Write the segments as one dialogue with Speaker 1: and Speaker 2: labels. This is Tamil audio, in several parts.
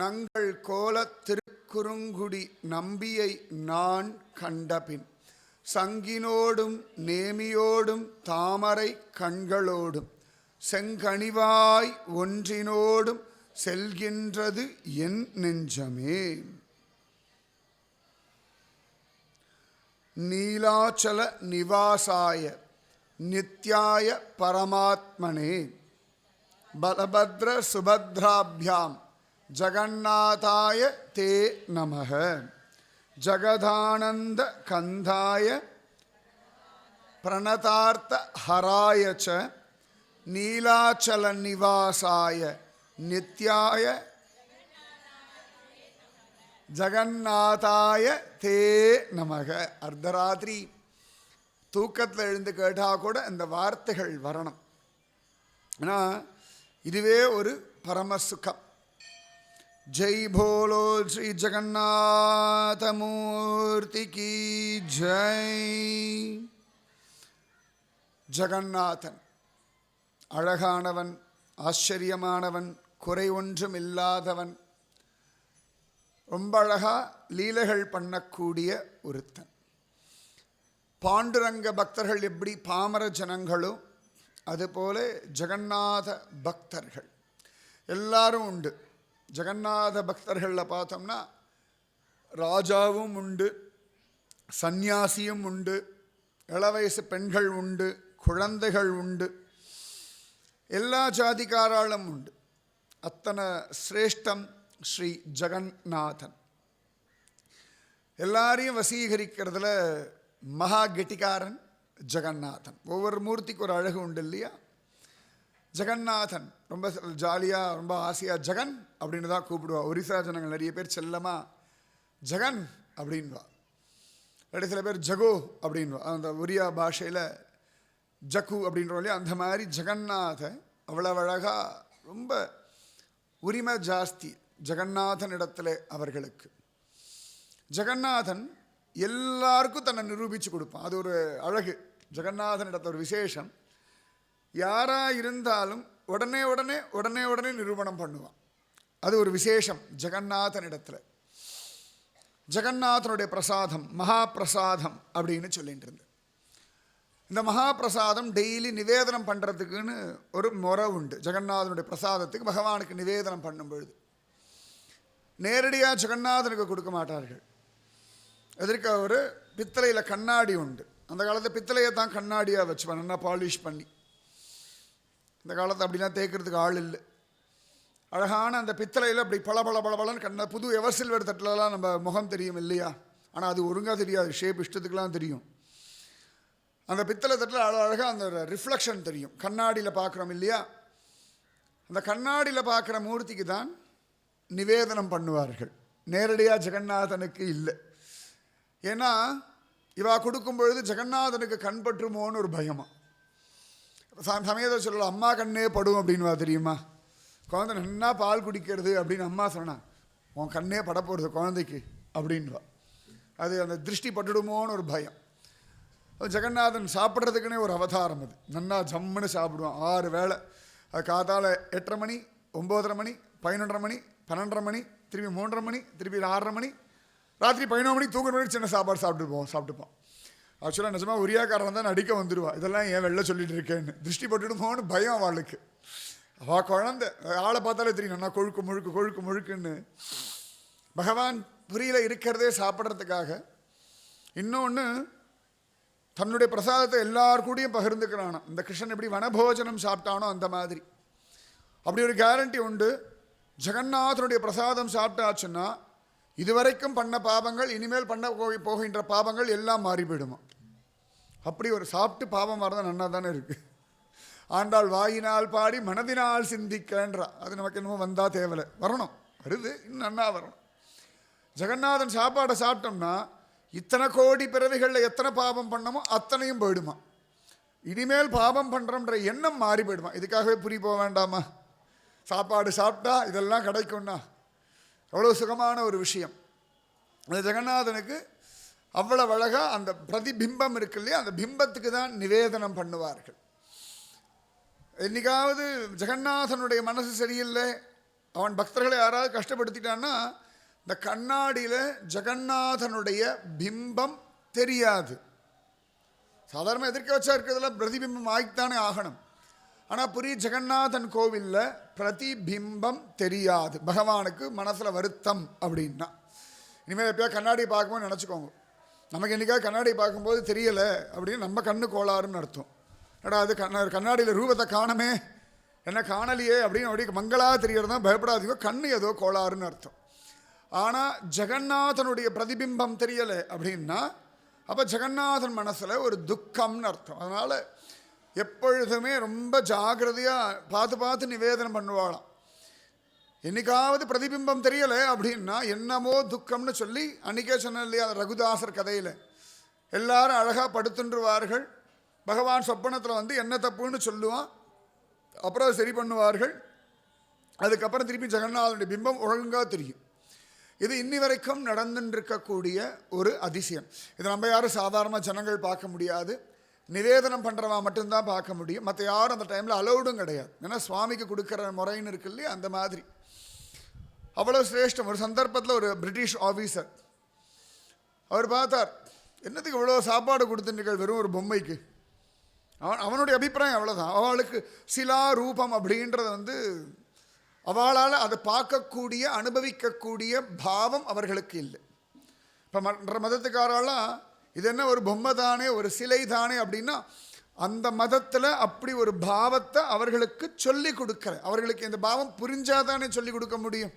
Speaker 1: நங்கள் கோலத் திருக்குறுங்குடி நம்பியை நான் கண்டபின் சங்கினோடும் நேமியோடும் தாமரை கண்களோடும் செங்கனிவாய் ஒன்றினோடும் செல்கின்றது என் நெஞ்சமே. நீலாச்சல நிவாசாய நித்யாய பரமாத்மனே பலபத்ர சுபத்ராபியாம் ஜகநாதாய தே நமஹ. ஜகதானந்த கந்தாய பிரணதார்த்த ஹராய ச நீலாச்சல நிவாசாய நித்யாய ஜகநாதாய தே நமக. அர்த்தராத்திரி தூக்கத்தில் எழுந்து கேட்டால் கூட இந்த வார்த்தைகள் வரணும். ஆனால் இதுவே ஒரு பரமசுகம். ஜெய் போலோ ஸ்ரீ ஜகநாதமூர்த்தி கி ஜெய். ஜகநாதன் அழகானவன், ஆச்சரியமானவன், குறை ஒன்றும் இல்லாதவன், ரொம்ப அழகா லீலைகள் பண்ணக்கூடிய ஒருத்தன். பாண்டுரங்க பக்தர்கள் எப்படி பாமர ஜனங்களோ அதுபோல ஜெகநாத பக்தர்கள் எல்லாரும் உண்டு. ஜெகநாத பக்தர்களில் பார்த்தோம்னா ராஜாவும் உண்டு, சந்நியாசியும் உண்டு, இளவயசு பெண்கள் உண்டு, குழந்தைகள் உண்டு, எல்லா ஜாதிக்காராலும் உண்டு. அத்தனை சிரேஷ்டம் ஸ்ரீ ஜெகநாதன். எல்லாரையும் வசீகரிக்கிறதுல மகா கெட்டிக்காரன் ஜெகநாதன். ஒவ்வொரு மூர்த்திக்கு ஒரு அழகு உண்டு இல்லையா? ஜெகநாதன் ரொம்ப ஜாலியாக ரொம்ப ஆசையாக ஜெகன் அப்படின்னு தான் கூப்பிடுவா. ஒரிசா ஜனங்கள் நிறைய பேர் செல்லமா ஜெகன் அப்படின்வா. இல்லாட்டி சில பேர் ஜகோ அப்படின்வா. அந்த ஒரியா பாஷையில் ஜக்கு அப்படின்றோம் இல்லையா? அந்த மாதிரி ஜெகநாதன் அவ்வளவு அழகா, ரொம்ப உரிமை ஜாஸ்தி ஜெகநாதன் இடத்துல அவர்களுக்கு. ஜெகநாதன் எல்லாருக்கும் தன்னை நிரூபித்து கொடுப்பான். அது ஒரு அழகு. ஜெகநாதன் இடத்துல ஒரு விசேஷம். யாராக இருந்தாலும் உடனே உடனே உடனே உடனே நிரூபணம் பண்ணுவான். அது ஒரு விசேஷம் ஜெகநாதன் இடத்துல. ஜெகநாதனுடைய பிரசாதம் மகா பிரசாதம் அப்படின்னு சொல்லிட்டு இருந்தது. இந்த மகா பிரசாதம் டெய்லி நிவேதனம் பண்ணுறதுக்குன்னு ஒரு முறை உண்டு. ஜெகநாதனுடைய பிரசாதத்துக்கு பகவானுக்கு நிவேதனம் பண்ணும் பொழுது நேரடியாக ஜெகநாதனுக்கு கொடுக்க மாட்டார்கள். எதற்கு ஒரு பித்தளையில் கண்ணாடி உண்டு. அந்த காலத்தில் பித்தளையை தான் கண்ணாடியாக வச்சுப்பான், நல்லா பாலிஷ் பண்ணி. இந்த காலத்தில் அப்படிலாம் தேய்க்கிறதுக்கு ஆள் இல்லை. அழகான அந்த பித்தளையில் அப்படி பல பல பல பலன்னு கண்ண புது எவர் சில்வர் தட்டிலலாம் நம்ம முகம் தெரியும் இல்லையா? ஆனால் அது ஒழுங்காக தெரியாது, ஷேப் இஷ்டத்துக்கெலாம் தெரியும். அந்த பித்தளை தட்டில் அழகாக அந்த ரிஃப்ளெக்ஷன் தெரியும். கண்ணாடியில் பார்க்குறோம் இல்லையா? அந்த கண்ணாடியில் பார்க்குற மூர்த்திக்கு தான் நிவேதனம் பண்ணுவார்கள், நேரடியாக ஜெகநாதனுக்கு இல்லை. ஏன்னா இவா கொடுக்கும் பொழுது ஜெகநாதனுக்கு கண் பற்றுமோன்னு ஒரு பயமா. சமயத்தை சொல்லலாம், அம்மா கண்ணே படும் அப்படின்வா தெரியுமா? குழந்தை நன்னா பால் குடிக்கிறது அப்படின்னு அம்மா சொன்னா, உன் கண்ணே பட போகிறது குழந்தைக்கு அப்படின்வா. அது அந்த திருஷ்டி பட்டுடுமோன்னு ஒரு பயம். ஜெகநாதன் சாப்பிட்றதுக்குன்னே ஒரு அவதாரம். அது நன்னா ஜம்முன்னு சாப்பிடுவான். 6 வேளை. அது காத்தால் 8:30 மணி, 9:30 மணி, 11:30 மணி, 12:30 மணி, திருப்பி 3:30 மணி, திருப்பி 6:30 மணி, ராத்திரி 11 மணி தூங்குற மணி சின்ன சாப்பாடு சாப்பிட்டுப்பான். ஆக்சுவலாக நிஜமாக உரியாக்காரன் தான் நடிக்க வந்துடுவா, இதெல்லாம் ஏன் வெளில சொல்லிட்டு இருக்கேன்னு. திருஷ்டி பட்டுடுமோன்னு பயம் அவளுக்கு. அவள் குழந்தை ஆளை பார்த்தாலே தெரியும் நல்லா கொழுக்கு முழுக்கு கொழுக்கு முழுக்குன்னு. பகவான் புரியில இருக்கிறதே சாப்பிட்றதுக்காக. இன்னொன்று, தன்னுடைய பிரசாதத்தை எல்லாருக்கூடையும் பகிர்ந்துக்கிறானா. இந்த கிருஷ்ணன் எப்படி வனபோஜனம் சாப்பிட்டானோ அந்த மாதிரி. அப்படி ஒரு கேரண்டி உண்டு. ஜெகநாதனுடைய பிரசாதம் சாப்பிட்டாச்சுன்னா இதுவரைக்கும் பண்ண பாவங்கள் இனிமேல் பண்ண போகின்ற பாவங்கள் எல்லாம் மாறி போயிடுமா. அப்படி ஒரு சாப்பிட்டு பாவம் வரதான் நன்னா தானே இருக்குது. ஆண்டாள் வாயினால் பாடி மனதினால் சிந்திக்கன்றா. அது நமக்கு என்னமோ வந்தால் தேவலை, வரணும், வருது, இன்னும் நன்னா வரணும். ஜெகநாதன் சாப்பாடை சாப்பிட்டோம்னா இத்தனை கோடி பிறவிகளில் எத்தனை பாவம் பண்ணமோ அத்தனையும் போயிடுமா. இனிமேல் பாவம் பண்ணுறோன்ற எண்ணம் மாறி போயிடுமா. இதுக்காகவே புரி போக வேண்டாமா? சாப்பாடு சாப்பிட்டா இதெல்லாம் கிடைக்கும்னா எவ்வளோ சுகமான ஒரு விஷயம். அந்த ஜெகநாதனுக்கு அவ்வளவு அழகாக அந்த பிரதிபிம்பம் இருக்கு இல்லையா, அந்த பிம்பத்துக்கு தான் நிவேதனம் பண்ணுவார்கள். என்னைக்காவது ஜெகநாதனுடைய மனசு சரியில்லை, அவன் பக்தர்களை யாராவது கஷ்டப்படுத்திட்டான்னா இந்த கண்ணாடியில் ஜெகநாதனுடைய பிம்பம் தெரியாது. சாதாரண எதிர்க்க வச்சா இருக்கிறதுல பிரதிபிம்பம் ஆகித்தானே ஆகணும். ஆனால் புரிய ஜெகநாதன் கோவிலில் பிரதிபிம்பம் தெரியாது. பகவானுக்கு மனசில் வருத்தம் அப்படின்னா இனிமேல் எப்போயா கண்ணாடி பார்க்கும்போது நினச்சிக்கோங்க, நமக்கு என்றைக்காவது கண்ணாடி பார்க்கும்போது தெரியலை அப்படின்னு நம்ம கண்ணு கோளாறுன்னு அர்த்தம். ஏடா அது கண்ணாடியில் ரூபத்தை காணமே, என்ன காணலையே அப்படின்னு அப்படி மங்களாக தெரியறது தான் பயப்படாதீங்க, கண்ணு ஏதோ கோளாறுன்னு அர்த்தம். ஆனால் ஜெகநாதனுடைய பிரதிபிம்பம் தெரியலை அப்படின்னா அப்போ ஜெகநாதன் மனசில் ஒரு துக்கம்னு அர்த்தம். அதனால் எப்பொழுதுமே ரொம்ப ஜாகிரதையாக பார்த்து பார்த்து நிவேதனம் பண்ணுவாளாம். என்னைக்காவது பிரதிபிம்பம் தெரியலை அப்படின்னா என்னமோ துக்கம்னு சொல்லி அன்றைக்கே சொன்ன இல்லையா ரகுதாசர் கதையில் எல்லாரும் அழகாக படுத்துன்றுவார்கள். பகவான் சொப்பனத்தில் வந்து என்ன தப்புன்னு சொல்லுவான், அப்புறம் சரி பண்ணுவார்கள். அதுக்கப்புறம் திருப்பி ஜெகநாதனுடைய பிம்பம் ஒழுங்காக தெரியும். இது இன்னி வரைக்கும் நடந்துருக்கக்கூடிய ஒரு அதிசயம். இது நம்ம யாரும் சாதாரண ஜனங்கள் பார்க்க முடியாது, நிவேதனம் பண்ணுறவா மட்டும்தான் பார்க்க முடியும். மற்ற யாரும் அந்த டைமில் அலௌடும் கிடையாது. ஏன்னா சுவாமிக்கு கொடுக்குற முறைன்னு இருக்கு இல்லையா, அந்த மாதிரி அவ்வளோ சிரேஷ்டம். ஒரு சந்தர்ப்பத்தில் ஒரு பிரிட்டிஷ் ஆஃபீஸர் அவர் பார்த்தார், என்னத்துக்கு இவ்வளோ சாப்பாடு கொடுத்துட்டுக்கள் வெறும் ஒரு பொம்மைக்கு. அவனுடைய அபிப்பிராயம் அவ்வளோதான். அவளுக்கு சிலா ரூபம் அப்படின்றது வந்து அவளால் அதை பார்க்கக்கூடிய அனுபவிக்கக்கூடிய பாவம் அவர்களுக்கு இல்லை. இப்போ மற்ற மதத்துக்காரெல்லாம் இது என்ன ஒரு பொம்மை தானே, ஒரு சிலை தானே அப்படின்னா அந்த மதத்தில் அப்படி ஒரு பாவத்தை அவர்களுக்கு சொல்லி கொடுக்கற. அவர்களுக்கு இந்த பாவம் புரிஞ்சாதானே சொல்லி கொடுக்க முடியும்.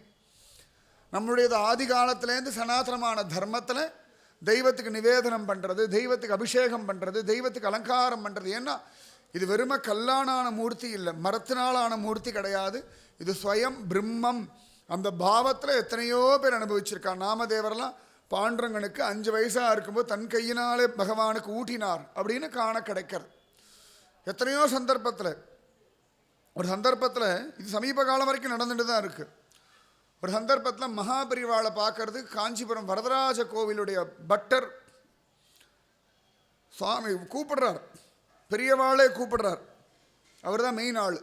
Speaker 1: நம்முடையது ஆதி காலத்திலேருந்து சனாதனமான தர்மத்தில் தெய்வத்துக்கு நிவேதனம் பண்ணுறது, தெய்வத்துக்கு அபிஷேகம் பண்ணுறது, தெய்வத்துக்கு அலங்காரம் பண்ணுறது. ஏன்னா இது வெறும கல்லானான மூர்த்தி இல்லை, மரத்தினாலான மூர்த்தி கிடையாது. இது ஸ்வயம் பிரம்மம். அந்த பாவத்தில் எத்தனையோ பேர் அனுபவிச்சிருக்கான். நாமதேவரெல்லாம் பாண்டரங்கனுக்கு 5 வயசாக இருக்கும்போது தன் கையினாலே பகவானுக்கு ஊட்டினார் அப்படின்னு காண கிடைக்கிறது. எத்தனையோ சந்தர்ப்பத்தில், ஒரு சந்தர்ப்பத்தில் இது சமீப காலம் வரைக்கும் நடந்துட்டு தான் இருக்குது. ஒரு சந்தர்ப்பத்தில் மகாபரிவாளை பார்க்கறது காஞ்சிபுரம் வரதராஜ கோவிலுடைய பட்டர் சுவாமி கூப்பிடுறார், பெரியவாளே கூப்பிடுறார். அவர் தான் மெயின் ஆள்.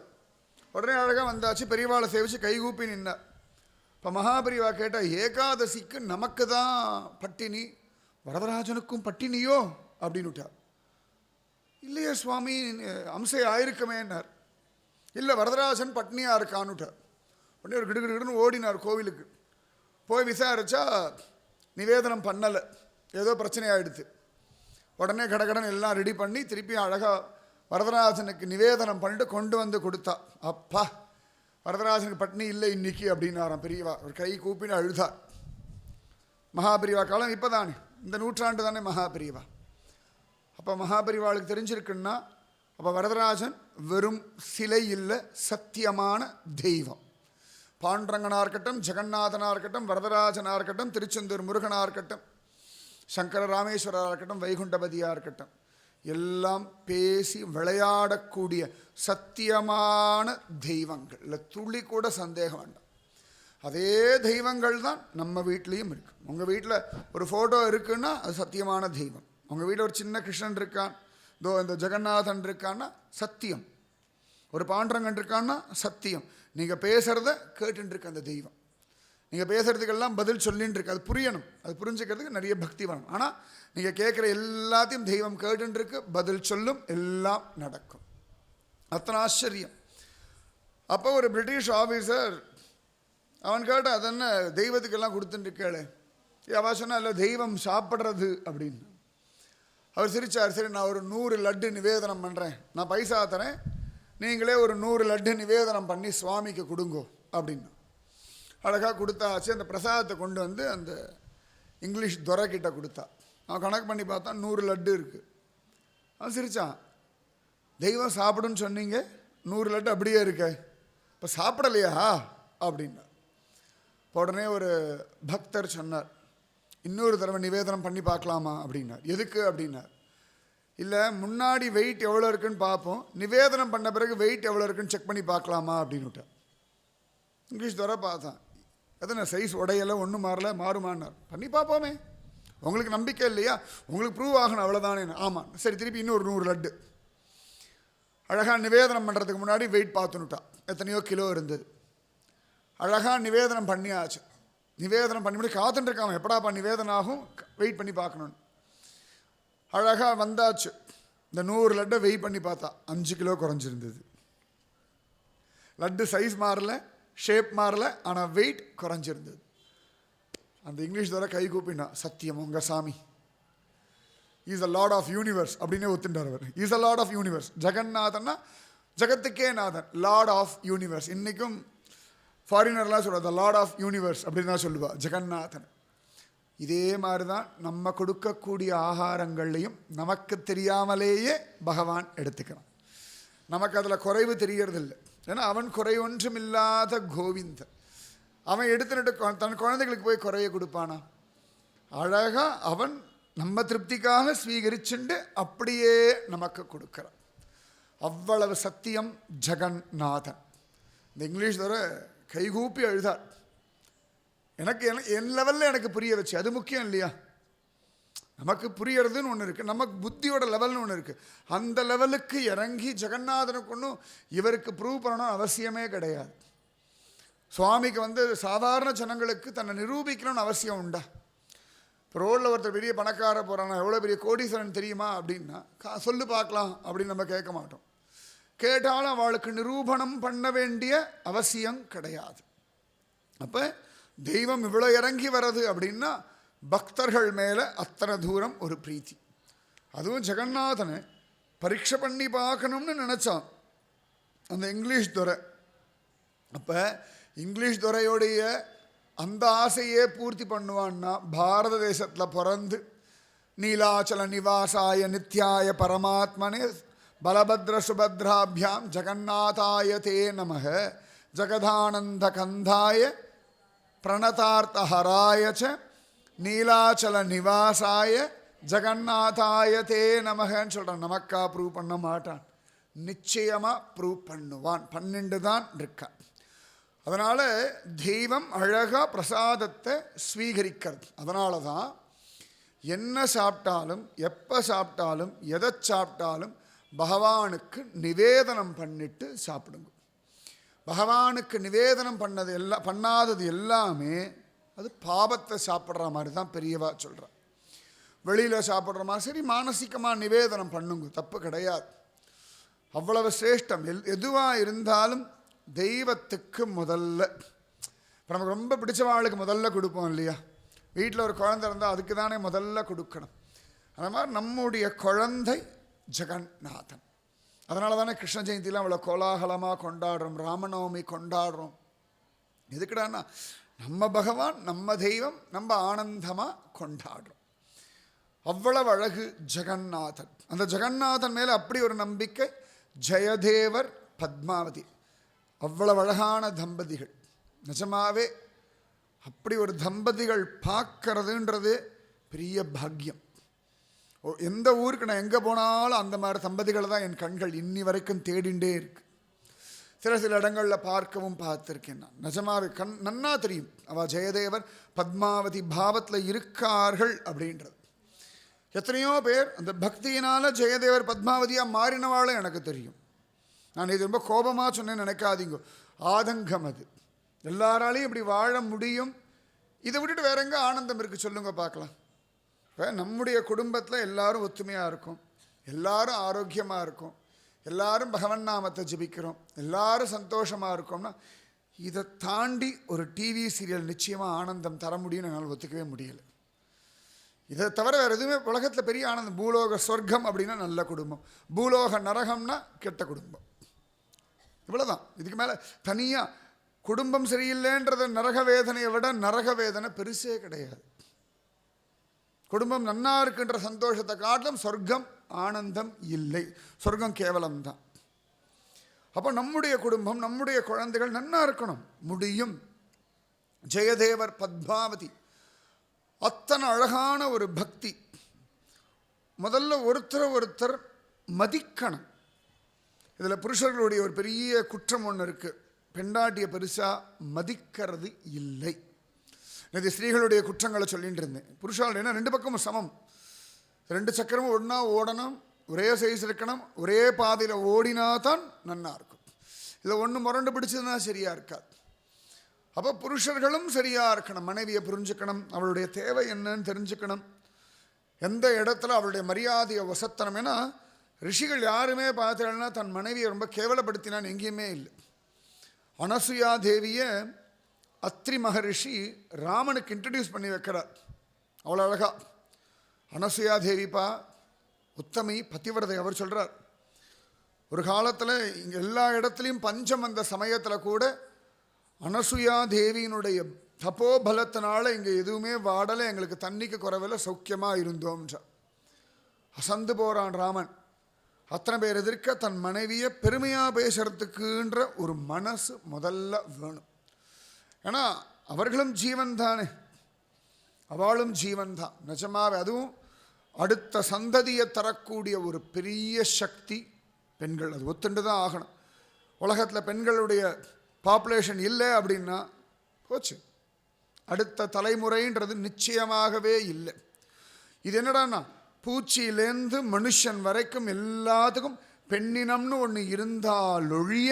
Speaker 1: உடனே அழகாக வந்தாச்சு, பெரியவாளை சேவிச்சு கைகூப்பி நின்னார். இப்போ மகாபரிவா கேட்டால், ஏகாதசிக்கு நமக்கு தான் பட்டினி, வரதராஜனுக்கும் பட்டினியோ அப்படின்னு விட்டார். இல்லையே சுவாமி, அம்சை ஆயிருக்குமேன்னார். இல்லை, வரதராஜன் பட்னியாக இருக்கான்னுட்டார். உடனே ஒரு கிடுகிடுன்னு ஓடினார் கோவிலுக்கு. போய் விசாரித்தா நிவேதனம் பண்ணலை, ஏதோ பிரச்சனையாகிடுது. உடனே கடகடன் எல்லாம் ரெடி பண்ணி திருப்பி அழகாக வரதராஜனுக்கு நிவேதனம் பண்ணிட்டு கொண்டு வந்து கொடுத்தா. அப்பா, வரதராஜனுக்கு பட்னி இல்லை இன்னைக்கு அப்படின்னாராம் பெரியவா. ஒரு கை கூப்பின்னு அழுதார். மகாபரிவா காலம் இப்போ தானே, இந்த நூற்றாண்டு தானே மகாபரிவா. அப்போ மகாபரிவாளுக்கு தெரிஞ்சிருக்குன்னா அப்போ வரதராஜன் வெறும் சிலை இல்லை, சத்தியமான தெய்வம். பாண்டரங்கனாக இருக்கட்டும், ஜெகநாதனாக இருக்கட்டும், வரதராஜனாக இருக்கட்டும், திருச்செந்தூர் முருகனாக இருக்கட்டும், சங்கர ராமேஸ்வரராக இருக்கட்டும், வைகுண்டபதியாக இருக்கட்டும், எல்லாம் பேசி விளையாடக்கூடிய சத்தியமான தெய்வங்கள். இல்லை துளி கூட சந்தேகம் வேண்டாம். அதே தெய்வங்கள் தான் நம்ம வீட்லேயும் இருக்குது. உங்கள் வீட்டில் ஒரு ஃபோட்டோ இருக்குன்னா அது சத்தியமான தெய்வம். உங்கள் வீட்டில் ஒரு சின்ன கிருஷ்ணன் இருக்கான், இதோ இந்த ஜெகநாதன் இருக்கான்னா சத்தியம். ஒரு பாண்டரங்கன் இருக்கான்னா சத்தியம். நீங்கள் பேசுகிறத கேட்டுருக்கு அந்த தெய்வம். நீங்கள் பேசுகிறதுக்கெல்லாம் பதில் சொல்லின்னு இருக்கு. அது புரியணும், அது புரிஞ்சுக்கிறதுக்கு நிறைய பக்தி வேணும். ஆனால் நீங்கள் கேட்குற எல்லாத்தையும் தெய்வம் கேட்டுருக்கு, பதில் சொல்லும், எல்லாம் நடக்கும். அத்தனை ஆச்சரியம். அப்போ ஒரு பிரிட்டிஷ் ஆஃபீஸர் அவன் கேட்டால் அது என்ன தெய்வத்துக்கெல்லாம் கொடுத்துட்டுருக்கேளே. அவள் சொன்னா இல்லை, தெய்வம் சாப்பிட்றது அப்படின்னு. அவர் சிரித்தார். சரி, நான் ஒரு 100 லட்டு நிவேதனம் பண்ணுறேன், நான் பைசா தரேன், நீங்களே ஒரு 100 லட்டு நிவேதனம் பண்ணி சுவாமிக்கு கொடுங்கோ அப்படின்னு. அழகாக கொடுத்தாச்சு. அந்த பிரசாதத்தை கொண்டு வந்து அந்த இங்கிலீஷ் துரைக்கிட்ட கொடுத்தா. அவன் கணக்கு பண்ணி பார்த்தா 100 லட்டு இருக்குது. அவன் சிரித்தான். தெய்வம் சாப்பிடுன்னு சொன்னீங்க, 100 லட்டு அப்படியே இருக்க, இப்போ சாப்பிடலையா அப்படின்னா. உடனே ஒரு பக்தர் சொன்னார், இன்னொரு தடவை நிவேதனம் பண்ணி பார்க்கலாமா அப்படின்னார். எதுக்கு அப்படின்னார். இல்லை, முன்னாடி வெயிட் எவ்வளோ இருக்குன்னு பார்ப்போம், நிவேதனம் பண்ண பிறகு வெயிட் எவ்வளோ இருக்குன்னு செக் பண்ணி பார்க்கலாமா அப்படின்னு விட்டார். இங்கிலீஷ் துறை பார்த்தான். எத்தனை சைஸ் உடையலை, ஒன்றும் மாறல, மாறுமானார். பண்ணி பார்ப்போமே, உங்களுக்கு நம்பிக்கை இல்லையா, உங்களுக்கு ப்ரூவ் ஆகணும் அவ்வளோதானே. ஆமாம், சரி, திருப்பி இன்னொரு 100 லட்டு. அழகாக நிவேதனம் பண்ணுறதுக்கு முன்னாடி வெயிட் பார்த்துன்னுட்டான். எத்தனையோ கிலோ இருந்தது. அழகாக நிவேதனம் பண்ணியாச்சு. நிவேதனம் பண்ணி காத்துட்டு இருக்காம எப்படாப்பா நிவேதனம் ஆகும், வெயிட் பண்ணி பார்க்கணுன்னு. அழகாக வந்தாச்சு. இந்த 100 லட்டை வெயிட் பண்ணி பார்த்தா 5 கிலோ குறைஞ்சிருந்தது. லட்டு சைஸ் மாறல, ஷேப் மாறல, ஆனால் வெயிட் குறைஞ்சிருந்தது. அந்த இங்கிலீஷ் தவிர கை கூப்பினா, சத்தியம் உங்கள் சாமி is a lord of universe அப்படின்னே ஒத்துட்டார் அவர். Is a lord of universe. ஜெகநாதன்னா ஜெகத்துக்கே நாதன், லார்ட் ஆஃப் யூனிவர்ஸ். இன்றைக்கும் ஃபாரினர்லாம் சொல்லுவா த லார்ட் ஆஃப் யூனிவர்ஸ் அப்படின்னு தான் சொல்லுவா ஜெகநாதன். இதே மாதிரி தான் நம்ம கொடுக்கக்கூடிய ஆகாரங்கள்லையும் நமக்கு தெரியாமலேயே பகவான் எடுத்துக்கிறான். நமக்கு அதில் குறைவு தெரியறதில்லை. ஏன்னா அவன் குறை ஒன்றும் இல்லாத கோவிந்தன். அவன் எடுத்துட்டு தன் குழந்தைகளுக்கு போய் குறைய கொடுப்பானா? அழகாக அவன் நம்ம திருப்திக்காக ஸ்வீகரிச்சுண்டு அப்படியே நமக்கு கொடுக்குறான். அவ்வளவு சத்தியம் ஜெகநாதன். இந்த இங்கிலீஷ் தவிர கைகூப்பி அழுதார். எனக்கு என் லெவலில் எனக்கு புரிய வச்சு, அது முக்கியம் இல்லையா? நமக்கு புரியறதுன்னு ஒன்று இருக்குது, நமக்கு புத்தியோட லெவல்னு ஒன்று இருக்குது. அந்த லெவலுக்கு இறங்கி ஜெகநாதனுக்கு ஒன்றும் இவருக்கு ப்ரூவ் பண்ணணும் அவசியமே கிடையாது. சுவாமிக்கு சாதாரண ஜனங்களுக்கு தன்னை நிரூபிக்கணும்னு அவசியம் உண்டா? இப்போ ரோடில் ஒருத்தர் பெரிய பணக்கார போகிறானா, எவ்வளோ பெரிய கோடீஸ்வரன் தெரியுமா அப்படின்னா சொல்லு பார்க்கலாம் அப்படின்னு நம்ம கேட்க மாட்டோம். கேட்டாலும் அவளுக்கு நிரூபணம் பண்ண வேண்டிய அவசியம் கிடையாது. அப்போ தெய்வம் இவ்வளோ இறங்கி வர்றது அப்படின்னா பக்தர்கள் மேலே அத்தனை தூரம் ஒரு பிரீத்தி. அதுவும் ஜெகநாதனை பரீட்சை பண்ணி பார்க்கணும்னு நினச்சான் அந்த இங்கிலீஷ் துறை. அப்போ இங்கிலீஷ் துறையோடைய அந்த ஆசையே பூர்த்தி பண்ணுவான்னா பாரத தேசத்தில் பிறந்து நீலாச்சல நிவாசாய நித்யாய பரமாத்மனே பலபத்ர சுபத்ராபியாம் ஜெகநாதாய தே நமக ஜகதானந்த கந்தாய பிரணதார்த்தஹராய ச நீலாச்சல நிவாசாய ஜெகநாதாய தே நமகன்னு சொல்கிறான். நமக்கா ப்ரூவ் பண்ண மாட்டான், நிச்சயமாக ப்ரூவ் பண்ணுவான். 12 தான் இருக்கான். அதனால் தெய்வம் அழகாக பிரசாதத்தை ஸ்வீகரிக்கிறது. அதனால தான் என்ன சாப்பிட்டாலும் எப்போ சாப்பிட்டாலும் எதை சாப்பிட்டாலும் பகவானுக்கு நிவேதனம் பண்ணிட்டு சாப்பிடுங்க. பகவானுக்கு நிவேதனம் பண்ணாதது எல்லாமே அது பாபத்தை சாப்பிட்ற மாதிரி தான் பெரியவா சொல்கிறா. வெளியில் சாப்பிட்ற மாதிரி சரி, மானசிகமாக நிவேதனம் பண்ணுங்க, தப்பு கிடையாது. அவ்வளவு சிரேஷ்டம். எதுவாக இருந்தாலும் தெய்வத்துக்கு முதல்ல. இப்போ நமக்கு ரொம்ப பிடிச்சவாளுக்கு முதல்ல கொடுப்போம் இல்லையா? வீட்டில் ஒரு குழந்தை இருந்தால் அதுக்கு தானே முதல்ல கொடுக்கணும். அந்த மாதிரி நம்முடைய குழந்தை ஜெகநாதன். அதனால தானே கிருஷ்ண ஜெயந்திலாம் அவ்வளோ கோலாகலமாக கொண்டாடுறோம், ராமநவமி கொண்டாடுறோம். எதுக்குடான்னா நம்ம பகவான், நம்ம தெய்வம், நம்ம ஆனந்தமாக கொண்டாடுறோம். அவ்வளவு அழகு ஜெகநாதன். அந்த ஜெகநாதன் மேலே அப்படி ஒரு நம்பிக்கை. ஜெயதேவர் பத்மாவதி அவ்வளவு அழகான தம்பதிகள். நிஜமாவே அப்படி ஒரு தம்பதிகள் பார்க்கறதுன்றது பெரிய பாக்கியம். எந்த ஊருக்கு நான் எங்கே போனாலும் அந்த மாதிரி தம்பதிகளை தான் என் கண்கள் இன்னி வரைக்கும் தேடிண்டே இருக்கு. சில இடங்களில் பார்க்கவும் பார்த்துருக்கேன் நான். நிஜமாவே நன்னா தெரியும் அவள் ஜெயதேவர் பத்மாவதி பாவத்தில் இருக்கார்கள் அப்படின்றது. எத்தனையோ பேர் அந்த பக்தியினால் ஜெயதேவர் பத்மாவதியாக மாறினவாளும் எனக்கு தெரியும். நான் இது ரொம்ப கோபமாக சொன்னேன்னு நினைக்காதீங்க, ஆதங்கம் அது. எல்லாராலையும் இப்படி வாழ முடியும். இதை விட்டுட்டு வேற எங்கே ஆனந்தம் இருக்குது சொல்லுங்க பார்க்கலாம். இப்போ நம்முடைய குடும்பத்தில் எல்லாரும் ஒத்துமையாக இருக்கும், எல்லாரும் ஆரோக்கியமாக இருக்கும், எல்லாரும் பகவன் நாமத்தை ஜபிக்கிறோம், எல்லாரும் சந்தோஷமாக இருக்கோம்னா இதை தாண்டி ஒரு டிவி சீரியல் நிச்சயமாக ஆனந்தம் தர முடியும்னு என்னால் ஒத்துக்கவே முடியலை. இதை தவிர வேறு எதுவுமே உலகத்தில் பெரிய ஆனந்தம். பூலோக சொர்க்கம் அப்படின்னா நல்ல குடும்பம், பூலோக நரகம்னா கெட்ட குடும்பம், இவ்வளோதான். இதுக்கு மேலே தனியாக குடும்பம் சரியில்லைன்றத நரக வேதனையை விட நரக வேதனை பெருசே கிடையாது. குடும்பம் நன்னா இருக்குன்ற சந்தோஷத்தை காட்டிலும் சொர்க்கம் ஆனந்தம் இல்லை, சொர்க்கம் கேவலம்தான். அப்போ நம்முடைய குடும்பம், நம்முடைய குழந்தைகள் நன்னா இருக்கணும், முடியும். ஜெயதேவர் பத்மாவதி அத்தனை அழகான ஒரு பக்தி. முதல்ல ஒருத்தர் மதிக்கணும். இதில் புருஷர்களுடைய ஒரு பெரிய குற்றம் ஒன்று இருக்குது, பெண்டாட்டியை பெருசாக மதிக்கிறது இல்லை. இது ஸ்திரீகளுடைய குற்றங்களை சொல்லிட்டு இருந்தேன். புருஷால் என்ன 2 பக்கமும் சமம், 2 சக்கரமும் ஒன்றா ஓடணும், ஒரே சைஸ் இருக்கணும், ஒரே பாதையில் ஓடினா தான் நன்னா இருக்கும். இதில் ஒன்று முரண்டு பிடிச்சதுன்னா சரியாக இருக்காது. அப்போ புருஷர்களும் சரியாக இருக்கணும், மனைவியை புரிஞ்சுக்கணும், அவளுடைய தேவை என்னன்னு தெரிஞ்சுக்கணும், எந்த இடத்துல அவளுடைய மரியாதையை வசத்தனம். ஏன்னா ரிஷிகள் யாருமே பார்த்தீங்கன்னா தன் மனைவியை ரொம்ப கேவலப்படுத்தினான்னு எங்கேயுமே இல்லை. அனசுயா தேவியை அத்ரி மகரிஷி ராமனுக்கு இன்ட்ரடியூஸ் பண்ணி வைக்கிறார். அவ்வளோ அழகா, அனசுயா தேவிப்பா உத்தமி பதிவிரதை. அவர் சொல்கிறார், ஒரு காலத்தில் இங்கே எல்லா இடத்துலையும் பஞ்சம் வந்த சமயத்தில் கூட அனசுயா தேவியினுடைய தபோபலத்தினால இங்கே எதுவுமே வாடலை, எங்களுக்கு தண்ணிக்கு குறைவில்லை, சௌக்கியமாக இருந்தோம்ன்றார். அசந்து போகிறான் ராமன். அத்தனை பேர் எதிர்க்க தன் மனைவியை பெருமையாக பேசுறதுக்குன்ற ஒரு மனசு முதல்ல வேணும். ஏன்னா அவர்களும் ஜீவன் தானே, அவளும் ஜீவன் தான் நிஜமாவே. அதுவும் அடுத்த சந்ததியை தரக்கூடிய ஒரு பெரிய சக்தி பெண்கள். அது ஒத்துண்டு தான் ஆகணும். உலகத்தில் பெண்களுடைய பாப்புலேஷன் இல்லை அப்படின்னா போச்சு, அடுத்த தலைமுறைன்றது நிச்சயமாகவே இல்லை. இது என்னடான்னா பூச்சியிலேருந்து மனுஷன் வரைக்கும் எல்லாத்துக்கும் பெண்ணினம்னு ஒன்று இருந்தாலொழிய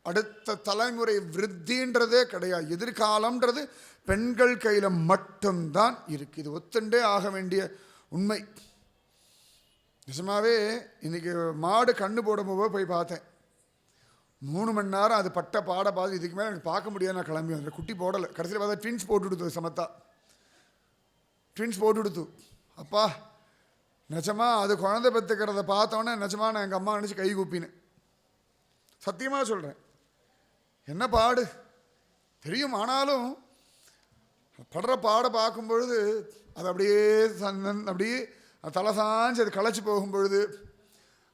Speaker 1: அடுத்த தலைமுறை விருத்தின்றதே கிடையாது. எதிர்காலம்ன்றது பெண்கள் கையில் மட்டும்தான் இருக்குது. இது ஒத்துண்டே ஆக வேண்டிய உண்மை. நிஜமாவே இன்றைக்கி மாடு கண்ணு போடும்போது போய் பார்த்தேன். 3 மணி நேரம் அது பட்ட பாட பார்த்து இதுக்கு மேலே எனக்கு பார்க்க முடியாது, நான் கிளம்பி வந்தேன். குட்டி போடலை. கடைசியில் பார்த்தா ட்வின்ஸ் போட்டு கொடுத்து, சமத்தா ட்வின்ஸ் போட்டு கொடுத்து. அப்பா நிஜமாக அது குழந்தை பெற்றுக்கிறத பார்த்தோன்னே நிஜமாக நான் எங்கள் அம்மா நினச்சி கை கூப்பினேன். சத்தியமாக சொல்கிறேன். என்ன பாடு தெரியும். ஆனாலும் படுற பாடை பார்க்கும்பொழுது அது அப்படியே அப்படியே தலை சாஞ்சு அது களைச்சி போகும்பொழுது,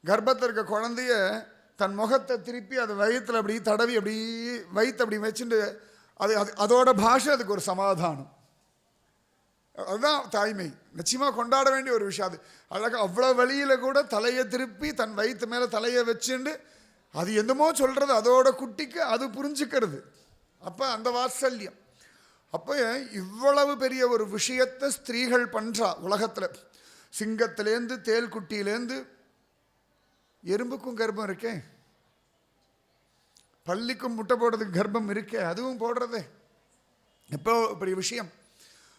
Speaker 1: கர்ப்பத்தில் இருக்க குழந்தைய தன் முகத்தை திருப்பி அது வயிற்றில் அப்படி தடவி அப்படி வயிற்று அப்படி வச்சுட்டு அது அதோட பாஷை அதுக்கு ஒரு சமாதானம். அதுதான் தாய்மை. நிச்சயமாக கொண்டாட வேண்டிய ஒரு விஷயம். அது அழகாக அவ்வளோ வழியில் கூட தலையை திருப்பி தன் வயிற்று மேலே தலையை வச்சுண்டு அது என்னமோ சொல்கிறது அதோட குட்டிக்கு அது புரிஞ்சுக்கிறது. அப்போ அந்த வாத்சல்யம். அப்போ இவ்வளவு பெரிய ஒரு விஷயத்தை ஸ்திரீகள் பண்ணுறா உலகத்தில். சிங்கத்திலேருந்து தேல் குட்டியிலேருந்து எறும்புக்கும் கர்ப்பம் இருக்கே, பள்ளிக்கும் முட்டை போடுறதுக்கு கர்ப்பம் இருக்கே, அதுவும் போடுறதே எப்போ பெரிய விஷயம்.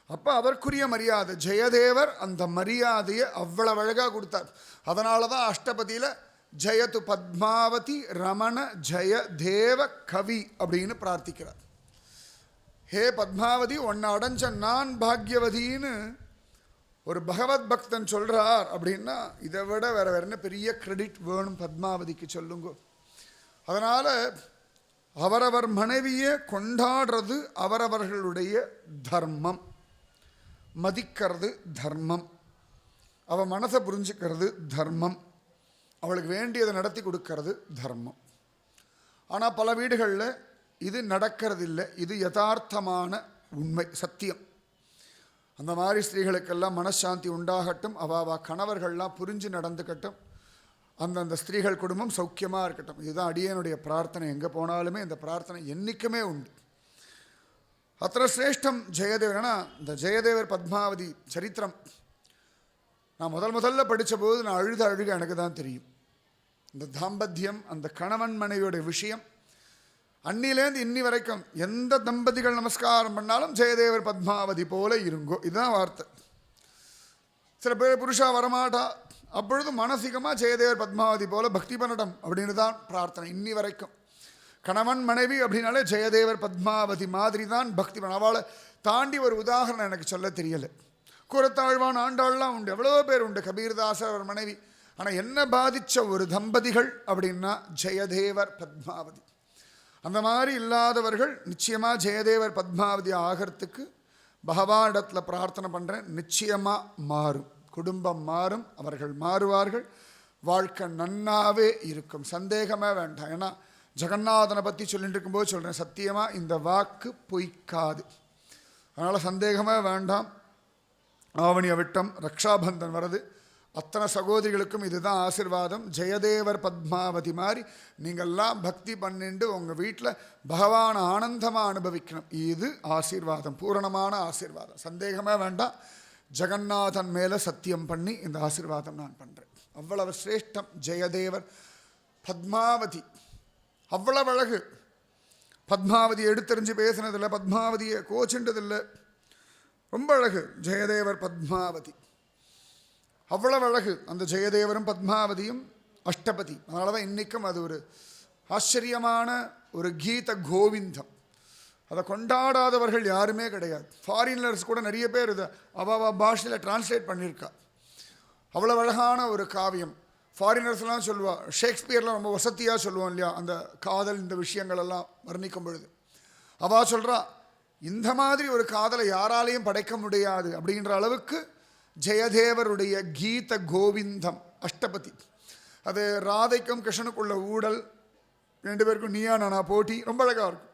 Speaker 1: அப்போ அவருக்குரிய மரியாதை ஜெயதேவர் அந்த மரியாதையை அவ்வளவு அழகாக கொடுத்தார். அதனால தான் அஷ்டபதியில் ஜெயது பத்மாவதி ரமண ஜெயதேவ கவி அப்படின்னு பிரார்த்திக்கிறார். ஹே பத்மாவதி, உன்னை அடைஞ்ச நான் பாக்யவதின்னு ஒரு பகவத் பக்தன் சொல்கிறார் அப்படின்னா இதை விட வேறு என்ன பெரிய கிரெடிட் வேணும் பத்மாவதிக்கு சொல்லுங்க. அதனால் அவரவர் மனைவியை கொண்டாடுறது அவரவர்களுடைய தர்மம், மதிக்கிறது தர்மம், அவள் மனசை புரிஞ்சுக்கிறது தர்மம், அவளுக்கு வேண்டியதை நடத்தி கொடுக்கறது தர்மம். ஆனால் பல வீடுகளில் இது நடக்கிறதில்லை. இது யதார்த்தமான உண்மை, சத்தியம். அந்த மாதிரி ஸ்திரீகளுக்கெல்லாம் மனசாந்தி உண்டாகட்டும். அவா கணவர்கள்லாம் புரிஞ்சு நடந்துக்கட்டும். அந்தந்த ஸ்திரீகள் குடும்பம் சௌக்கியமாக இருக்கட்டும். இதுதான் அடியனுடைய பிரார்த்தனை. எங்கே போனாலுமே இந்த பிரார்த்தனை என்றைக்குமே உண்டு. அத்தனை சிரேஷ்டம் ஜெயதேவர். ஏன்னா இந்த ஜெயதேவர் பத்மாவதி சரித்திரம் நான் முதல்ல படித்த போது நான் அழுக எனக்கு தான் தெரியும். இந்த தாம்பத்தியம், அந்த கணவன் மனைவியோட விஷயம் அன்னிலேருந்து இன்னி வரைக்கும் எந்த தம்பதிகள் நமஸ்காரம் பண்ணாலும் ஜெயதேவர் பத்மாவதி போல இருங்கோ, இதுதான் வார்த்தை. சில பேர் புருஷா வரமாட்டா, அப்பொழுது மானசீகமாக ஜெயதேவர் பத்மாவதி போல பக்தி பண்ணடம் அப்படின்னு தான் பிரார்த்தனை இன்னி வரைக்கும். கணவன் மனைவி அப்படின்னாலே ஜெயதேவர் பத்மாவதி மாதிரி தான் பக்தி பண்ண. அவளை தாண்டி ஒரு உதாரணம் எனக்கு சொல்ல தெரியலை. கூரத்தாழ்வான் ஆண்டாள்லாம் உண்டு, எவ்வளோ பேர் உண்டு, கபீர்தாசர் அவர் மனைவி. ஆனால் என்ன பாதித்த ஒரு தம்பதிகள் அப்படின்னா ஜெயதேவர் பத்மாவதி. அந்த மாதிரி இல்லாதவர்கள் நிச்சயமாக ஜெயதேவர் பத்மாவதி ஆகிறதுக்கு பகவானிடத்தில் பிரார்த்தனை பண்ணுறேன். நிச்சயமாக மாறும், குடும்பம் மாறும், அவர்கள் மாறுவார்கள், வாழ்க்கை நன்னாவே இருக்கும், சந்தேகமே வேண்டாம். ஏன்னா ஜெகநாதனை பற்றி சொல்லிட்டு இருக்கும்போது சொல்கிறேன், சத்தியமாக இந்த வாக்கு பொய்க்காது. அதனால் சந்தேகமே வேண்டாம். ஆவணி அவிட்டம், ரக்ஷாபந்தன் வருது. அத்தனை சகோதரிகளுக்கும் இதுதான் ஆசீர்வாதம். ஜெயதேவர் பத்மாவதி மாதிரி நீங்கள்லாம் பக்தி பண்ணிட்டு உங்கள் வீட்டில் பகவான் ஆனந்தமாக அனுபவிக்கணும். இது ஆசீர்வாதம், பூரணமான ஆசீர்வாதம், சந்தேகமே வேண்டாம். ஜெகநாதன் மேலே சத்தியம் பண்ணி இந்த ஆசீர்வாதம் நான் பண்ணுறேன். அவ்வளவு சிரேஷ்டம் ஜெயதேவர் பத்மாவதி. அவ்வளவு அழகு. பத்மாவதி எடுத்தறிஞ்சு பேசினதில்லை, பத்மாவதியை கோச்சுன்றதில்லை. ரொம்ப அழகு ஜெயதேவர் பத்மாவதி, அவ்வளவு அழகு. அந்த ஜெயதேவரும் பத்மாவதியும் அஷ்டபதி. அதனால தான் இன்றைக்கும் அது ஒரு ஆச்சரியமான ஒரு கீத கோவிந்தம். அதை கொண்டாடாதவர்கள் யாருமே கிடையாது. ஃபாரினர்ஸ் கூட நிறைய பேர் இதை அவ பாஷையில் டிரான்ஸ்லேட் பண்ணியிருக்கா. அவ்வளோ அழகான ஒரு காவியம். ஃபாரினர்ஸ்லாம் சொல்லுவா, ஷேக்ஸ்பியர்லாம் ரொம்ப வசதியாக சொல்லுவோம் இல்லையா, அந்த காதல் இந்த விஷயங்களெல்லாம் வர்ணிக்கும் பொழுது அவள் சொல்கிறா, இந்த மாதிரி ஒரு காதலை யாராலையும் படைக்க முடியாது அப்படின்ற அளவுக்கு ஜெயதேவருடைய கீத கோவிந்தம் அஷ்டபதி. அது ராதைக்கும் கிருஷ்ணனுக்குள்ள ஊடல், 2 பேருக்கும் நீயா நானா போட்டி, ரொம்ப அழகாக இருக்கும்.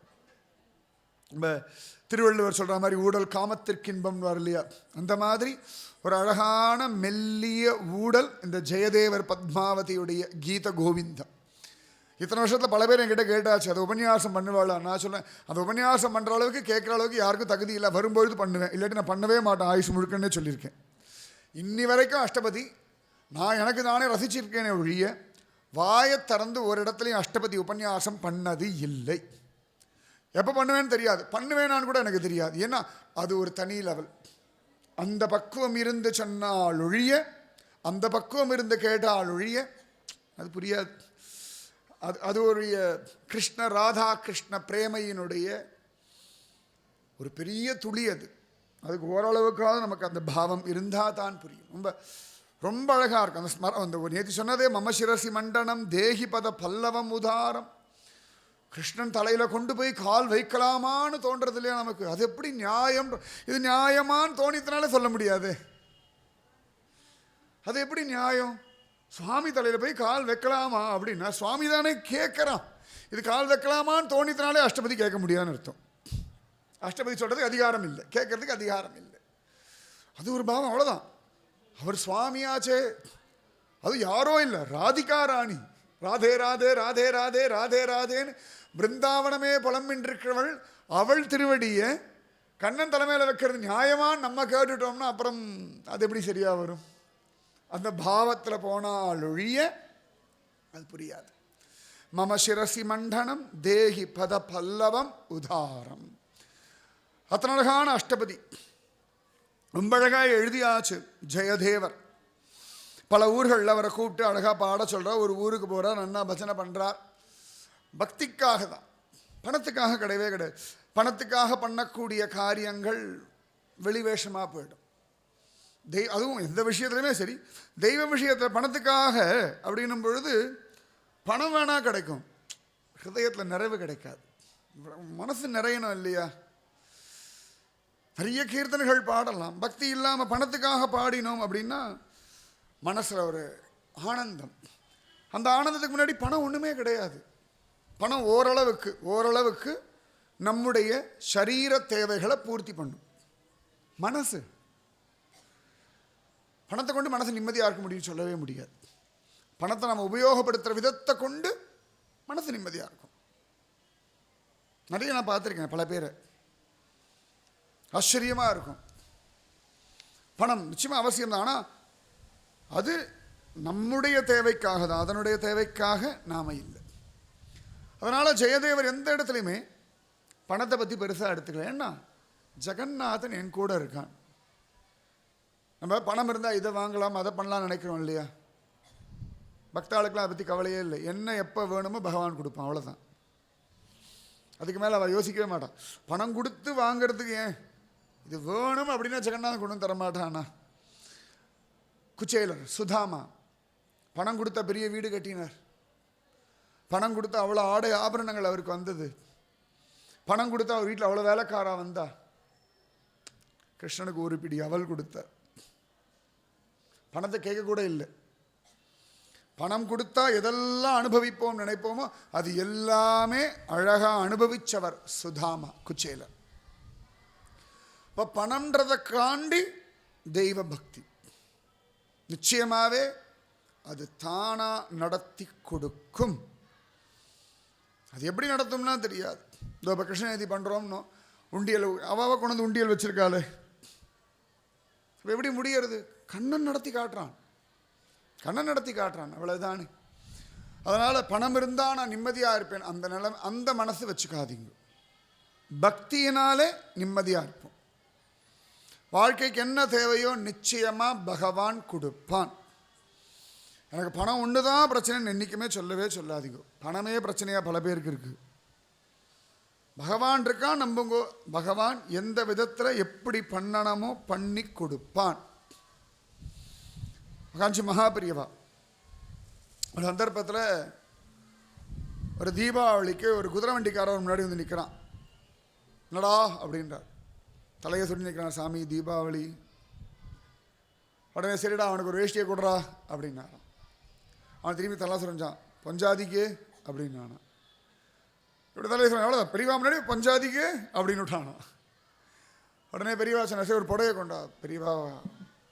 Speaker 1: நம்ம திருவள்ளுவர் சொல்கிற மாதிரி ஊடல் காமத்திற்கின்பம் வர இல்லையா, அந்த மாதிரி ஒரு அழகான மெல்லிய ஊடல் இந்த ஜெயதேவர் பத்மாவதியுடைய கீத கோவிந்தம். இத்தனை வருஷத்தில் பல பேர் என்கிட்ட கேட்டாச்சு, அதை உபன்யாசம் பண்ணுவாளா. நான் சொன்னேன், அந்த உபன்யாசம் பண்ணுற அளவுக்கு கேட்குற அளவுக்கு யாருக்கும் தகுதி இல்லை, வரும்பொழுது பண்ணுவேன், இல்லாட்டி நான் பண்ணவே மாட்டேன் ஆயுஷ் முழுக்கன்னே சொல்லியிருக்கேன். இன்னி வரைக்கும் அஷ்டபதி நான் எனக்கு தானே ரசிச்சிருக்கேனே ஒழிய வாயை திறந்து ஒரு இடத்துலையும் அஷ்டபதி உபன்யாசம் பண்ணது இல்லை. எப்போ பண்ணுவேன்னு தெரியாது, பண்ணுவேனான்னு கூட எனக்கு தெரியாது. ஏன்னா அது ஒரு தனி லெவல். அந்த பக்குவம் இருந்து சொன்னால் ஒழிய, அந்த பக்குவம் இருந்து கேட்டால் ஒழிய அது புரியாது. அது ஒரு கிருஷ்ண ராதா கிருஷ்ண பிரேமையினுடைய ஒரு பெரிய துளி. அதுக்கு ஓரளவுக்காவது நமக்கு அந்த பாவம் இருந்தால் தான் புரியும். ரொம்ப ரொம்ப அழகாக இருக்கும் அந்த அந்த ஒரு நேற்று சொன்னதே, மம சிரசி மண்டனம் தேகி பத பல்லவம் உதாரம். கிருஷ்ணன் தலையில் கொண்டு போய் கால் வைக்கலாமான்னு தோன்றது இல்லையா நமக்கு. அது எப்படி நியாயம்? இது நியாயமான்னு தோணித்தனாலே சொல்ல முடியாது. அது எப்படி நியாயம்? சுவாமி தலையில் போய் கால் வைக்கலாமா அப்படின்னா சுவாமி தானே கேட்குறான். இது கால் வைக்கலாமான்னு தோணித்தனாலே அஷ்டபதி கேட்க முடியாதுன்னு அர்த்தம். அஷ்டபதி சொல்கிறதுக்கு அதிகாரம் இல்லை, கேட்கறதுக்கு அதிகாரம் இல்லை. அது ஒரு பாவம், அவ்வளோதான். அவர் சுவாமியாச்சே, அது யாரோ இல்லை, ராதிகா ராணி. ராதே ராதே ராதே ராதே ராதே ராதேன்னு பிருந்தாவனமே புலம்பின்றிருக்கிறவள் அவள் திருவடியை கண்ணன் தலைமையில் வைக்கிறது நியாயமான்னு நம்ம கேட்டுட்டோம்னா அப்புறம் அது எப்படி சரியாக வரும்? அந்த பாவத்தில் போனால் ஒழிய அது புரியாது. மம சிரசி மண்டனம் தேகி பத பல்லவம் உதாரம். அத்தனை அழகான அஷ்டபதி, ரொம்ப அழகாக எழுதியாச்சு ஜெயதேவர். பல ஊர்களில் அவரை கூப்பிட்டு அழகாக பாட சொல்கிறார். ஒரு ஊருக்கு போகிறார், நன்னா பஜனை பண்ணுறார். பக்திக்காக தான், பணத்துக்காக கிடையவே கிடையாது. பணத்துக்காக பண்ணக்கூடிய காரியங்கள் வெளிவேஷமாக போயிடும். அதுவும் எந்த விஷயத்துலையுமே சரி, தெய்வ விஷயத்தில் பணத்துக்காக அப்படின்னும் பொழுது பணம் வேணா கிடைக்கும், ஹிருதயத்தில் நிறைவு கிடைக்காது. மனசு நிறையணும் இல்லையா? நிறைய கீர்த்தனைகள் பாடலாம், பக்தி இல்லாமல் பணத்துக்காக பாடினோம் அப்படின்னா மனசில் ஒரு ஆனந்தம். அந்த ஆனந்தத்துக்கு முன்னாடி பணம் ஒன்றுமே கிடையாது. பணம் ஓரளவுக்கு நம்முடைய சரீர தேவைகளை பூர்த்தி பண்ணும். மனசு, பணத்தை கொண்டு மனசு நிம்மதியாக இருக்க முடியும்னு சொல்லவே முடியாது. பணத்தை நம்ம உபயோகப்படுத்துகிற விதத்தை கொண்டு மனசு நிம்மதியாக இருக்கும். நிறைய நான் பார்த்துருக்கேன் பல பேரை, ஆச்சரியமாக இருக்கும். பணம் நிச்சயமாக அவசியம் தான், ஆனால் அது நம்முடைய தேவைக்காக தான், அதனுடைய தேவைக்காக நாம் இல்லை. அதனால் ஜெயதேவர் எந்த இடத்துலையுமே பணத்தை பற்றி பெருசாக எடுத்துக்கல. ஏன்னா ஜெகநாதன் என் கூட இருக்கான். நம்ம பணம் இருந்தால் இதை வாங்கலாம் அதை பண்ணலாம்னு நினைக்கிறோம் இல்லையா? பக்தாளுக்கெல்லாம் அதை பற்றி கவலையே இல்லை. என்ன எப்போ வேணுமோ பகவான் கொடுப்பான், அவ்வளோதான். அதுக்கு மேலே அவள் யோசிக்கவே மாட்டான். பணம் கொடுத்து வாங்கிறதுக்கு ஏன், இது வேணும் அப்படின்னா ஜெகநாதன் கொண்டு தரமாட்டானா? குச்சேலர் சுதாமா பணம் கொடுத்த பெரிய வீடு கட்டினார். பணம் கொடுத்த அவ்வளோ ஆடை ஆபரணங்கள் அவருக்கு வந்தது. பணம் கொடுத்த அவர் வீட்டில் அவ்வளோ வேலைக்காரா வந்தா. கிருஷ்ணனுக்கு ஒரு பிடி அவள் கொடுத்தார். பணத்தை கேட்கக்கூட இல்லை. பணம் கொடுத்தா எதெல்லாம் அனுபவிப்போம் நினைப்போமோ அது எல்லாமே அழகாக அனுபவிச்சவர் சுதாமா குச்சேலர். இப்போ பணம்ன்றதை காண்டி தெய்வ பக்தி நிச்சயமாகவே அது தானாக நடத்தி கொடுக்கும். அது எப்படி நடத்தும்னா தெரியாது. இதோ இப்போ கிருஷ்ணநேதி பண்ணுறோம்னோ உண்டியல் அவாவை கொண்டு வந்து உண்டியல் வச்சுருக்காளே, எப்படி முடியறது? கண்ணன் நடத்தி காட்டுறான், கண்ணன் நடத்தி காட்டுறான், அவ்வளோதானே. அதனால் பணம் இருந்தால் நான் நிம்மதியாக இருப்பேன் அந்த நிலைமை, அந்த மனசு வச்சுக்காதீங்க. பக்தியினாலே நிம்மதியாக இருப்போம். வாழ்க்கைக்கு என்ன தேவையோ நிச்சயமாக பகவான் கொடுப்பான். எனக்கு பணம் ஒன்று தான் பிரச்சனைன்னு என்றைக்குமே சொல்லவே சொல்லாதீங்க. பணமே பிரச்சனையாக பல பேருக்கு இருக்குது. பகவான் இருக்கான் நம்புங்கோ. பகவான் எந்த விதத்தில் எப்படி பண்ணணுமோ பண்ணி கொடுப்பான். காஞ்சி மகாபிரியவா ஒரு சந்தர்ப்பத்தில் ஒரு தீபாவளிக்கு ஒரு குதிரை வண்டிக்காரர் முன்னாடி வந்து நிற்கிறான். என்னடா அப்படின்றார். தலையை சொல்லி நிற்கிறான். சாமி தீபாவளி. உடனே சரிடா அவனுக்கு ஒரு வேஷ்டியை கொடுறா அப்படின்னாரான். அவன் திரும்பி தலா சொல்லிச்சான். பொஞ்சாதிக்கு அப்படின்னானா. இப்படி தலையை சொல்ல எவ்வளோ பெரியவா முன்னாடி பொஞ்சாதிக்கு அப்படின்னு விட்டானா. உடனே பெரியவா சொன்ன சரி ஒரு புடவை கொண்டா. பெரியவா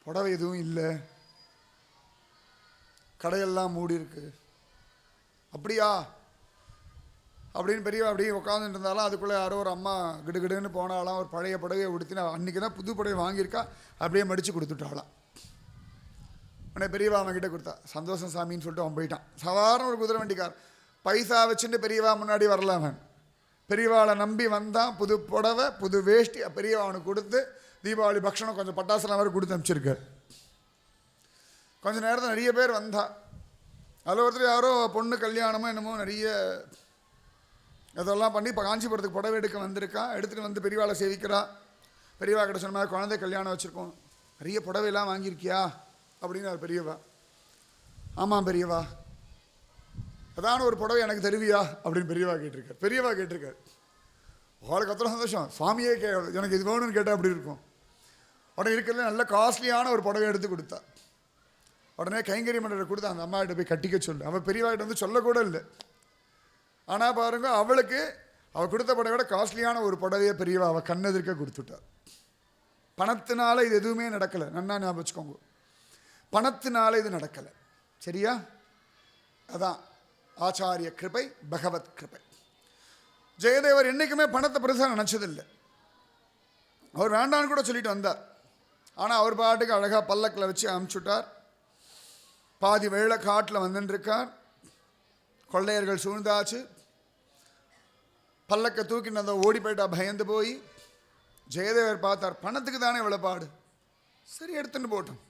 Speaker 1: புடவை எதுவும் இல்லை, கடையெல்லாம் மூடி இருக்கு. அப்படியா அப்படின்னு பெரியவா அப்படியே உட்காந்துட்டு இருந்தாலும் அதுக்குள்ளே யாரோ ஒரு அம்மா கிடுகிடுன்னு போனாலாம். ஒரு பழைய புடவையை உடுத்தினா அன்றைக்கி தான் புது புடவை வாங்கியிருக்கா. அப்படியே மடித்து கொடுத்துட்டாளாம். உடனே பெரியவா அவன்கிட்ட கொடுத்தா. சந்தோஷம் சாமின்னு சொல்லிட்டு அவன் போயிட்டான். சாதாரண ஒரு குதிரை வண்டிக்கார். பைசா வச்சுட்டு பெரியவா முன்னாடி வரல. அவன் பெரியவாளை நம்பி வந்தான். புது புடவை புது வேஷ்டி பெரியவா அவனுக்கு கொடுத்து தீபாவளி பக்ஷணம் கொஞ்சம் பட்டாசுலாம் வேறு கொடுத்து அனுப்பிச்சிருக்கார். கொஞ்சம் நேரத்தில் நிறைய பேர் வந்தா. அதில் ஒருத்தர் யாரோ பொண்ணு கல்யாணமோ என்னமோ நிறைய அதெல்லாம் பண்ணி இப்போ காஞ்சிபுரத்துக்கு புடவை எடுக்க வந்திருக்கா. எடுத்துகிட்டு வந்து பெரியவாளை சேவிக்கிறா. பெரியவா கிட்ட சொன்ன மாதிரி குழந்தை கல்யாணம் வச்சுருக்கோம், நிறைய புடவையெல்லாம் வாங்கியிருக்கியா அப்படின்னாரு பெரியவா. ஆமாம் பெரியவா, அதான ஒரு புடவை எனக்கு தருவியா அப்படின்னு பெரியவா கேட்டிருக்கார். அவளுக்கு அத்தனை சந்தோஷம். சுவாமியே எனக்கு இது வேணும்னு கேட்டால் அப்படி இருக்கும். உடனே இருக்கிறதுல நல்ல காஸ்ட்லியான ஒரு புடவை எடுத்து கொடுத்தா. உடனே கைங்கறி மண்டலை கொடுத்து அந்த அம்மா கிட்ட போய் கட்டிக்க சொல்லு. அவள் பெரியவாகிட்ட வந்து சொல்லக்கூட இல்லை. ஆனால் பாருங்க, அவளுக்கு அவள் கொடுத்த புடவையோட காஸ்ட்லியான ஒரு புடவையை பெரியவா அவள் கண்ணெதிர்க்க கொடுத்துட்டார். பணத்தினால இது எதுவுமே நடக்கலை. நன்னா ஞாபகம் வச்சுக்கோங்க. பணத்தினால இது நடக்கலை. சரியா? அதான் ஆச்சாரிய கிருபை, பகவத் கிருபை. ஜெயதேவர் என்றைக்குமே பணத்தை பெருசாக நினச்சதில்லை. அவர் வேண்டான்னு கூட சொல்லிட்டு வந்தார். ஆனால் அவர் பாட்டுக்கு அழகாக பல்லக்கில் வச்சு அனுப்பிச்சுட்டார். பாதி வேளை காட்டில் வந்துட்டுருக்கார். கொள்ளையர்கள் சூழ்ந்தாச்சு. பல்லக்க தூக்கின்னு அந்த ஓடி போயிட்டா. பயந்து போய் ஜெயதேவர் பார்த்தார். பணத்துக்கு தானே இவ்வளோ பாடு, சரி எடுத்துன்னு போட்டோம்,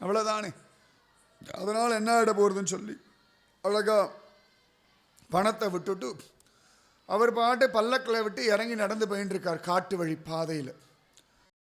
Speaker 1: அவ்வளோதானே, அதனால் என்ன ஆகிட போகிறதுன்னு சொல்லி அழகா பணத்தை விட்டுட்டு அவர் பாட்டு பல்லக்கில் விட்டு இறங்கி நடந்து போயின்னு இருக்கார் காட்டு வழி பாதையில்.